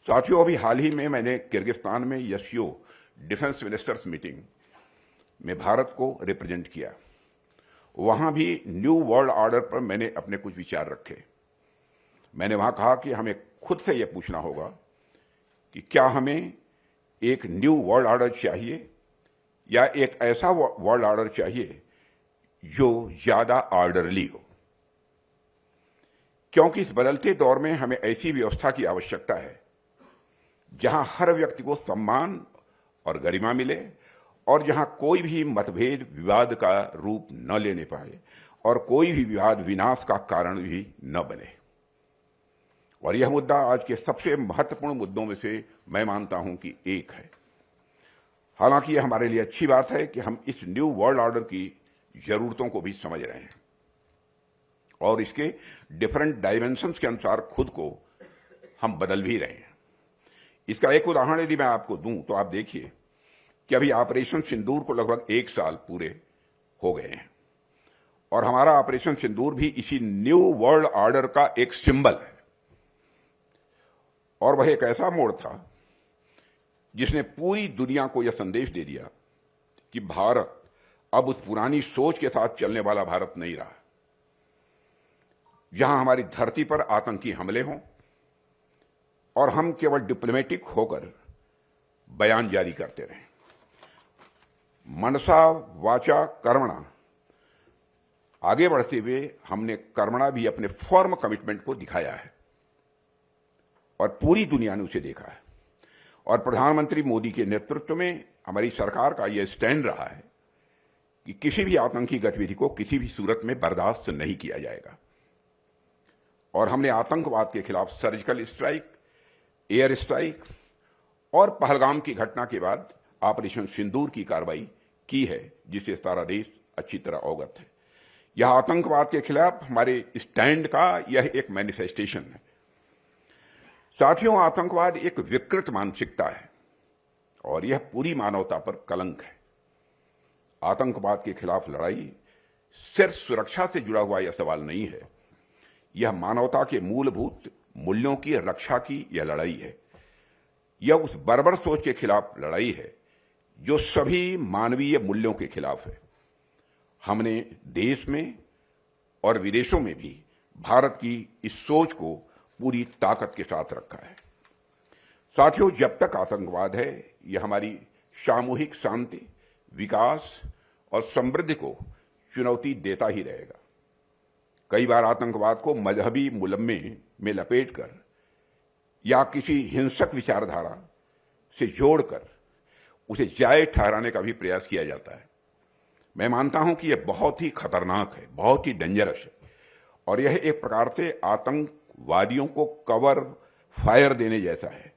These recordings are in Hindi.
साथियों, अभी हाल ही में मैंने किर्गिस्तान में यसीओ डिफेंस मिनिस्टर्स मीटिंग में भारत को रिप्रेजेंट किया। वहां भी न्यू वर्ल्ड ऑर्डर पर मैंने अपने कुछ विचार रखे। मैंने वहां कहा कि हमें खुद से यह पूछना होगा कि क्या हमें एक न्यू वर्ल्ड ऑर्डर चाहिए या एक ऐसा वर्ल्ड ऑर्डर चाहिए जो ज्यादा ऑर्डरली हो। क्योंकि इस बदलते दौर में हमें ऐसी व्यवस्था की आवश्यकता है जहां हर व्यक्ति को सम्मान और गरिमा मिले और जहां कोई भी मतभेद विवाद का रूप न लेने पाए और कोई भी विवाद विनाश का कारण भी न बने। और यह मुद्दा आज के सबसे महत्वपूर्ण मुद्दों में से मैं मानता हूं कि एक है। हालांकि यह हमारे लिए अच्छी बात है कि हम इस न्यू वर्ल्ड ऑर्डर की जरूरतों को भी समझ रहे हैं और इसके डिफरेंट डायमेंशंस के अनुसार खुद को हम बदल भी रहे हैं। इसका एक उदाहरण यदि मैं आपको दूं तो आप देखिए कि अभी ऑपरेशन सिंदूर को लगभग 1 साल पूरे हो गए हैं और हमारा ऑपरेशन सिंदूर भी इसी न्यू वर्ल्ड ऑर्डर का एक सिंबल है। और वह एक ऐसा मोड़ था जिसने पूरी दुनिया को यह संदेश दे दिया कि भारत अब उस पुरानी सोच के साथ चलने वाला भारत नहीं रहा, जहां हमारी धरती पर आतंकी हमले हों और हम केवल डिप्लोमेटिक होकर बयान जारी करते रहें। मनसा वाचा कर्मणा आगे बढ़ते हुए हमने कर्मणा भी अपने फॉर्म कमिटमेंट को दिखाया है और पूरी दुनिया ने उसे देखा है। और प्रधानमंत्री मोदी के नेतृत्व में हमारी सरकार का यह स्टैंड रहा है कि किसी भी आतंकी गतिविधि को किसी भी सूरत में बर्दाश्त नहीं किया जाएगा। और हमने आतंकवाद के खिलाफ सर्जिकल स्ट्राइक, एयर स्ट्राइक और पहलगाम की घटना के बाद ऑपरेशन सिंदूर की कार्रवाई की है, जिससे सारा देश अच्छी तरह अवगत है। यह आतंकवाद के खिलाफ हमारे स्टैंड का यह एक मैनिफेस्टेशन है। साथियों, आतंकवाद एक विकृत मानसिकता है और यह पूरी मानवता पर कलंक है। आतंकवाद के खिलाफ लड़ाई सिर्फ सुरक्षा से जुड़ा हुआ यह सवाल नहीं है, यह मानवता के मूलभूत मूल्यों की रक्षा की यह लड़ाई है। यह उस बर्बर सोच के खिलाफ लड़ाई है जो सभी मानवीय मूल्यों के खिलाफ है। हमने देश में और विदेशों में भी भारत की इस सोच को पूरी ताकत के साथ रखा है। साथियों, जब तक आतंकवाद है, यह हमारी सामूहिक शांति, विकास और समृद्धि को चुनौती देता ही रहेगा। कई बार आतंकवाद को मजहबी मुलम्मे में लपेटकर या किसी हिंसक विचारधारा से जोड़कर उसे जायज ठहराने का भी प्रयास किया जाता है। मैं मानता हूं कि यह बहुत ही खतरनाक है, बहुत ही डेंजरस है और यह एक प्रकार से आतंकवादियों को कवर फायर देने जैसा है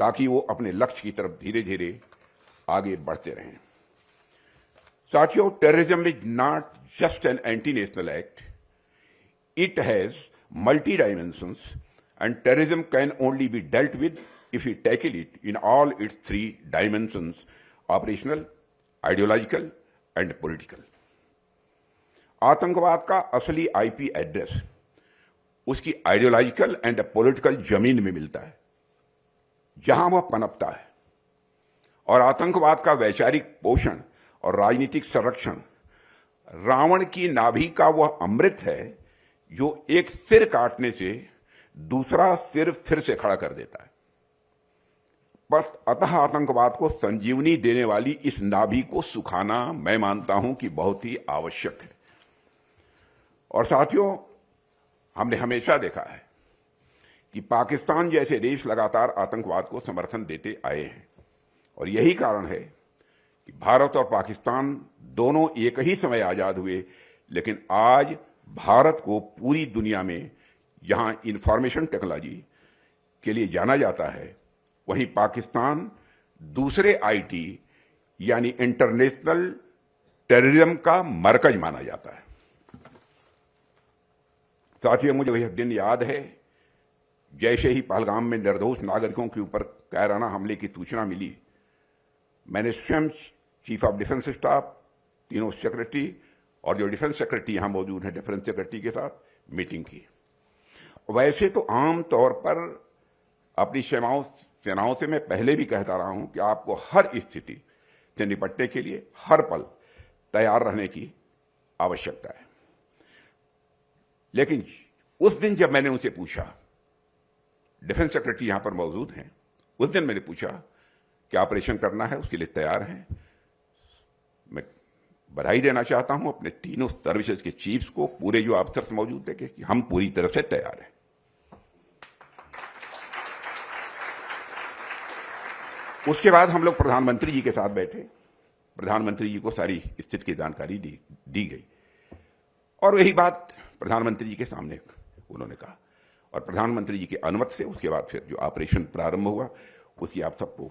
ताकि वो अपने लक्ष्य की तरफ धीरे धीरे आगे बढ़ते रहें। साथियों, terrorism is not just an anti-national act. It has multi-dimensions and terrorism can only be dealt with if we tackle it in all its 3 dimensions: operational, ideological and political. आतंकवाद का असली आईपी एड्रेस उसकी आइडियोलॉजिकल एंड पॉलिटिकल जमीन में मिलता है जहां वह पनपता है। और आतंकवाद का वैचारिक पोषण और राजनीतिक संरक्षण रावण की नाभि का वह अमृत है जो एक सिर काटने से दूसरा सिर फिर से खड़ा कर देता है। पर अतः आतंकवाद को संजीवनी देने वाली इस नाभि को सुखाना मैं मानता हूं कि बहुत ही आवश्यक है। और साथियों, हमने हमेशा देखा है कि पाकिस्तान जैसे देश लगातार आतंकवाद को समर्थन देते आए हैं और यही कारण है कि भारत और पाकिस्तान दोनों एक ही समय आजाद हुए, लेकिन आज भारत को पूरी दुनिया में जहां इंफॉर्मेशन टेक्नोलॉजी के लिए जाना जाता है, वहीं पाकिस्तान दूसरे आईटी यानी इंटरनेशनल टेररिज्म का मरकज माना जाता है। साथियों, मुझे वह दिन याद है जैसे ही पहलगाम में निर्दोष नागरिकों के ऊपर कायराना हमले की सूचना मिली, मैंने स्वयं चीफ ऑफ डिफेंस स्टाफ, तीनों सेक्रेटरी और जो डिफेंस सेक्रेटरी यहां मौजूद हैं डिफेंस सेक्रेटरी के साथ मीटिंग की। वैसे तो आम तौर पर अपनी सेनाओं से मैं पहले भी कहता रहा हूं कि आपको हर स्थिति से निपटने के लिए हर पल तैयार रहने की आवश्यकता है। लेकिन उस दिन जब मैंने उनसे पूछा, डिफेंस सेक्रेटरी यहां पर मौजूद हैं, उस दिन मैंने पूछा कि ऑपरेशन करना है, उसके लिए तैयार हैं। मैं बधाई देना चाहता हूं अपने तीनों सर्विसेज के चीफ्स को, पूरे जो अफसर्स मौजूद थे, कि हम पूरी तरह से तैयार हैं। उसके बाद हम लोग प्रधानमंत्री जी के साथ बैठे, प्रधानमंत्री जी को सारी स्थिति की जानकारी दी गई और यही बात प्रधानमंत्री जी के सामने उन्होंने कहा और प्रधानमंत्री जी की अनुमति से उसके बाद फिर जो ऑपरेशन प्रारंभ हुआ उसकी आप सबको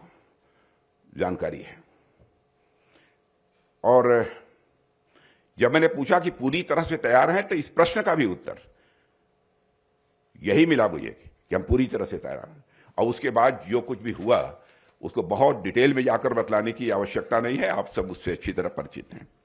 जानकारी है। और जब मैंने पूछा कि पूरी तरह से तैयार हैं, तो इस प्रश्न का भी उत्तर यही मिला मुझे कि हम पूरी तरह से तैयार हैं। और उसके बाद जो कुछ भी हुआ उसको बहुत डिटेल में जाकर बतलाने की आवश्यकता नहीं है, आप सब उससे अच्छी तरह परिचित हैं।